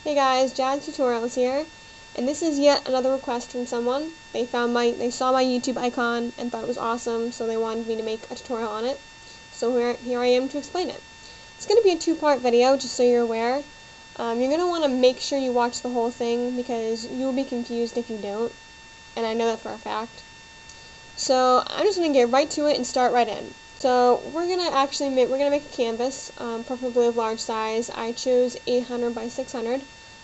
Hey guys, Jazz Tutorials here, and this is yet another request from someone. They saw my YouTube icon and thought it was awesome, so they wanted me to make a tutorial on it. So here I am to explain it. It's going to be a two-part video, just so you're aware. You're going to want to make sure you watch the whole thing because you will be confused if you don't, and I know that for a fact. So I'm just going to get right to it and start right in. So we're gonna make a canvas, preferably of large size. I chose 800 by 600,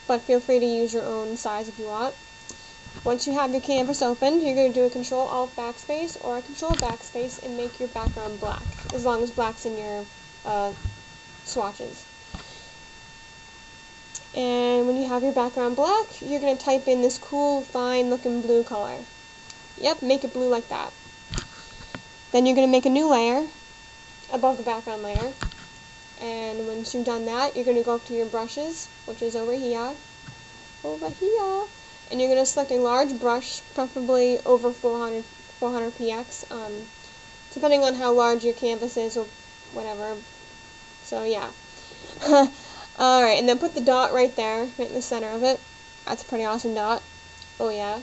but feel free to use your own size if you want. Once you have your canvas opened, you're going to do a Control-Alt backspace or a Control backspace and make your background black, as long as black's in your swatches. And when you have your background black, you're going to type in this cool, fine-looking blue color. Yep, make it blue like that. Then you're going to make a new layer above the background layer. And once you've done that, you're going to go up to your brushes, which is over here. And you're going to select a large brush, preferably over 400 px, depending on how large your canvas is or whatever. So yeah. Alright, and then put the dot right there, right in the center of it. That's a pretty awesome dot. Oh yeah.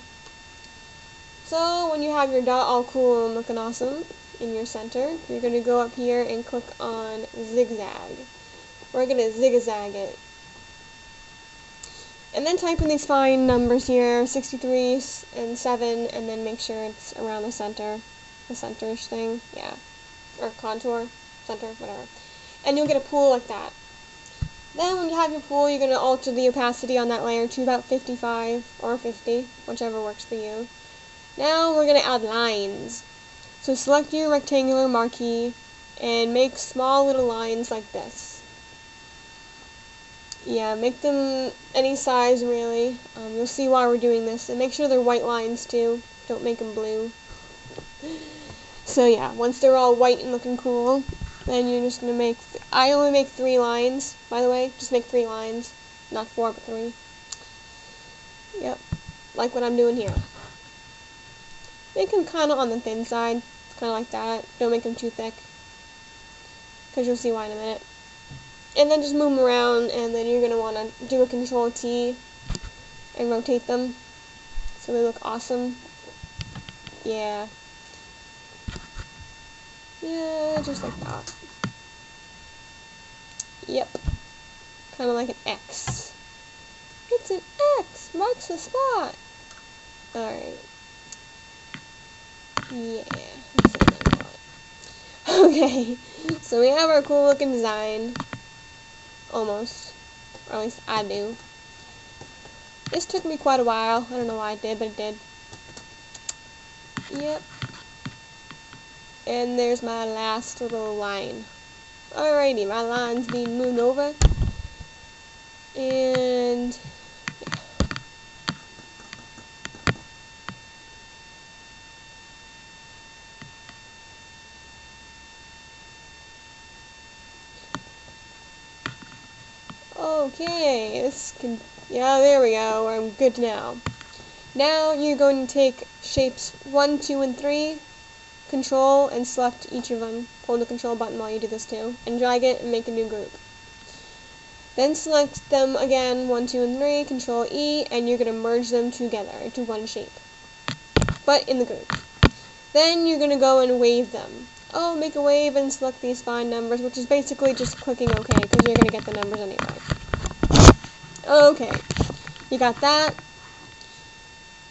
So when you have your dot all cool and looking awesome in your center, you're going to go up here and click on zigzag. We're going to zigzag it. And then type in these fine numbers here, 63 and 7, and then make sure it's around the center-ish thing, yeah. Or contour, center, whatever. And you'll get a pool like that. Then when you have your pool, you're going to alter the opacity on that layer to about 55 or 50, whichever works for you. Now we're going to add lines. So select your rectangular marquee and make small little lines like this. Yeah, make them any size really. You'll see why we're doing this. And make sure they're white lines too. Don't make them blue. So yeah, once they're all white and looking cool, then you're just going to make... I only make 3 lines, by the way. Just make 3 lines. Not 4, but 3. Yep, like what I'm doing here. Make them kind of on the thin side, kind of like that. Don't make them too thick, because you'll see why in a minute. And then just move them around, and then you're going to want to do a Control-T and rotate them so they look awesome. Yeah. Yeah, just like that. Yep. Kind of like an X. It's an X! Marks the spot! Alright. Yeah, okay, so we have our cool looking design. Almost. Or at least I do. This took me quite a while. I don't know why it did, but it did. Yep. And there's my last little line. Alrighty, my line's being moved over. And... okay, yeah, there we go, I'm good now. Now you're going to take shapes 1, 2, and 3, Control, and select each of them. Hold the Control button while you do this too, and drag it and make a new group. Then select them again, 1, 2, and 3, Control E, and you're going to merge them together into one shape, but in the group. Then you're going to go and wave them. Oh, make a wave and select these fine numbers, which is basically just clicking OK, because you're going to get the numbers anyway. Okay, you got that,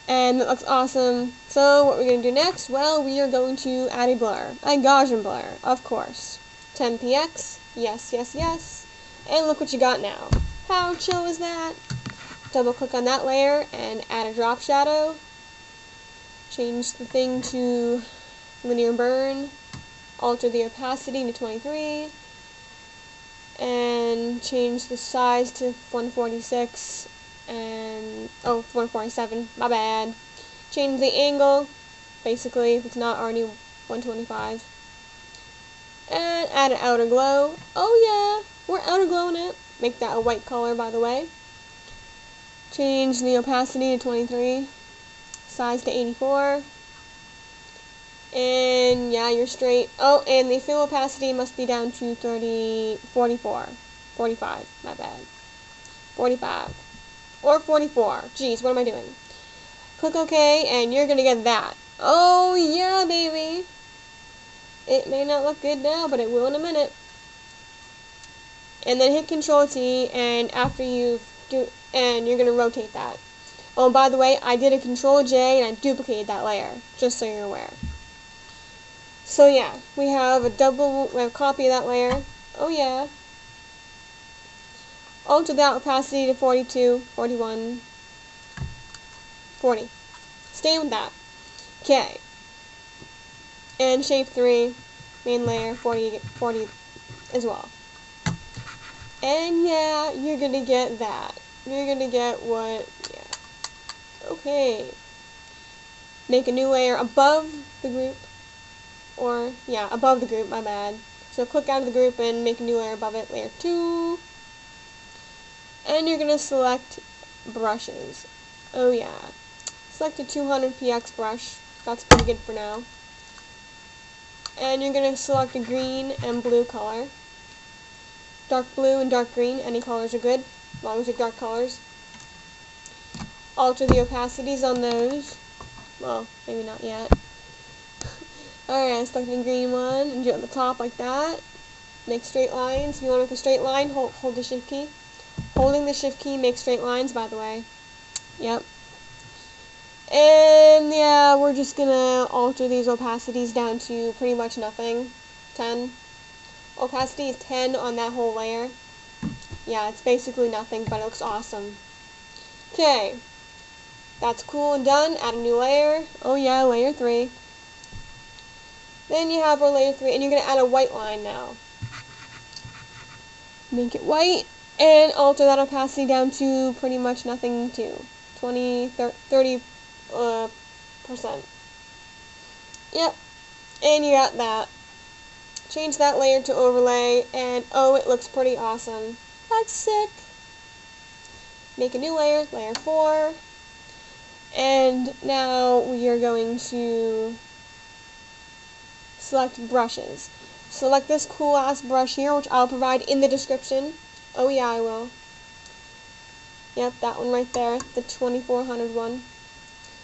and it looks awesome. So what we're going to do next? Well, we are going to add a blur, a Gaussian blur, of course. 10px, yes, yes, yes, and look what you got now. How chill is that? Double click on that layer and add a drop shadow. Change the thing to linear burn. Alter the opacity to 23, and change the size to 146, and, 147, my bad. Change the angle, basically, if it's not already 125, and add an outer glow. Oh yeah, we're outer glowing it. Make that a white color, by the way. Change the opacity to 23, size to 84, and yeah, you're straight. Oh, and the fill opacity must be down to 45, my bad. 45. or 44. Jeez, what am I doing? Click OK, and you're gonna get that. Oh yeah, baby. It may not look good now, but it will in a minute. And then hit Control T, and after you're gonna rotate that. Oh, and by the way, I did a Control J and I duplicated that layer, just so you're aware. So yeah, we have a copy of that layer. Oh yeah. Alter that opacity to 42, 41, 40. Stay with that. Okay. And shape 3, main layer, 40 as well. And yeah, you're gonna get that. You're gonna get what, yeah. Okay. Make a new layer above the group. Or, yeah, above the group, my bad. So click out of the group and make a new layer above it, layer 2. And you're gonna select brushes. Oh yeah. Select a 200px brush. That's pretty good for now. And you're gonna select a green and blue color. Dark blue and dark green, any colors are good, as long as they're dark colors. Alter the opacities on those. Well, maybe not yet. Alright, select the green one and do it on the top like that. Make straight lines. If you want to make a straight line, hold the shift key. Holding the shift key makes straight lines, by the way. Yep. And yeah, we're just gonna alter these opacities down to pretty much nothing. 10. Opacity is 10 on that whole layer. Yeah, it's basically nothing, but it looks awesome. Okay. That's cool and done. Add a new layer. Oh yeah, layer 3. Then you have our layer 3, and you're going to add a white line now. Make it white, and alter that opacity down to pretty much nothing too. 20, 30%. Yep. And you got that. Change that layer to overlay, and oh, it looks pretty awesome. That's sick. Make a new layer, layer 4. And now we are going to select brushes. Select this cool ass brush here, which I'll provide in the description. Oh yeah, I will. Yep, that one right there, the 2400 one.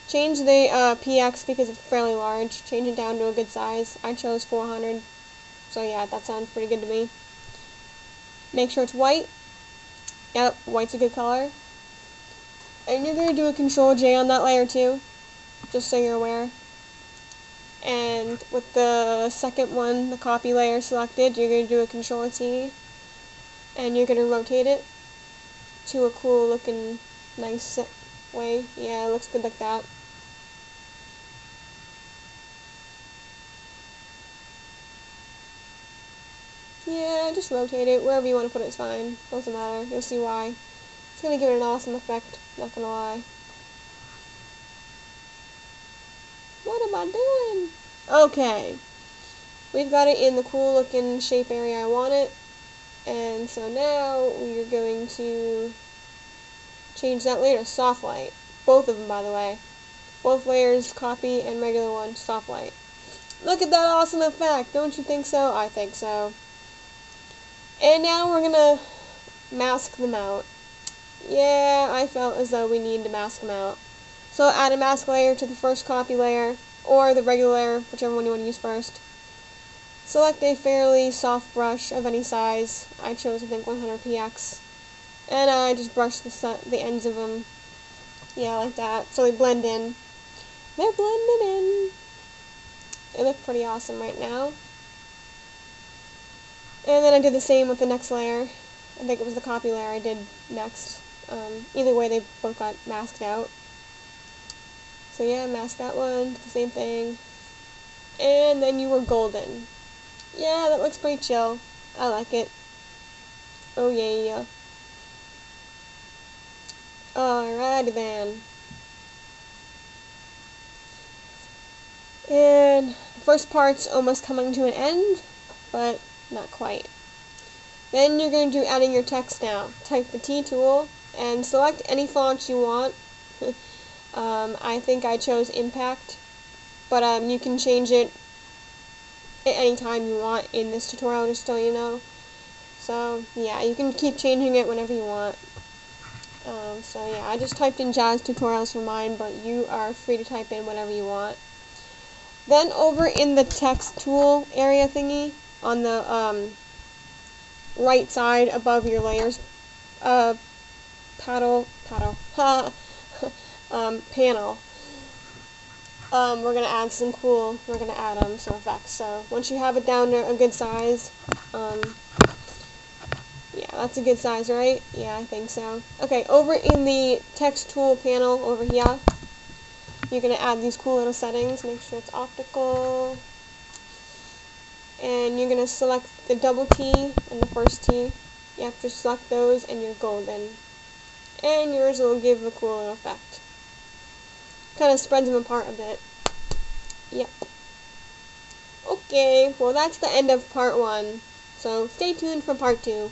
Change the PX because it's fairly large. Change it down to a good size. I chose 400. So yeah, that sounds pretty good to me. Make sure it's white. Yep, white's a good color. And you're going to do a Control J on that layer too, just so you're aware. And with the second one, the copy layer selected, you're going to do a Control T, and you're going to rotate it to a cool looking, nice way. Yeah, it looks good like that. Yeah, just rotate it. Wherever you want to put it's fine. Doesn't matter. You'll see why. It's going to give it an awesome effect. Not going to lie. What am I doing? Okay. We've got it in the cool looking shape area I want it. And so now we're going to change that layer to soft light. Both of them, by the way. Both layers, copy and regular one, soft light. Look at that awesome effect. Don't you think so? I think so. And now we're going to mask them out. Yeah, I felt as though we needed to mask them out. So add a mask layer to the first copy layer, or the regular layer, whichever one you want to use first. Select a fairly soft brush of any size. I chose, I think, 100px. And I just brushed the ends of them. Yeah, like that. So they blend in. They're blending in. They look pretty awesome right now. And then I did the same with the next layer. I think it was the copy layer I did next. Either way, they both got masked out. So yeah, mask that one, the same thing. And then you were golden. Yeah, that looks pretty chill. I like it. Oh yeah. Alrighty then. And the first part's almost coming to an end, but not quite. Then you're going to do adding your text now. Type the T tool and select any fonts you want. I think I chose Impact, but you can change it at any time you want in this tutorial, just so you know. So yeah, you can keep changing it whenever you want. So yeah, I just typed in Jazz tutorials for mine, but you are free to type in whatever you want. Then over in the text tool area thingy, on the right side above your layers panel, we're gonna add some some effects. So once you have it down to a good size, yeah, that's a good size, right? Yeah, I think so. Okay, over in the text tool panel over here, you're gonna add these cool little settings. Make sure it's optical, and you're gonna select the double T and the first T. You have to select those, and you're golden. And yours will give a cool little effect. Kind of spreads them apart a bit. Yep. Okay, well that's the end of part 1. So stay tuned for part 2.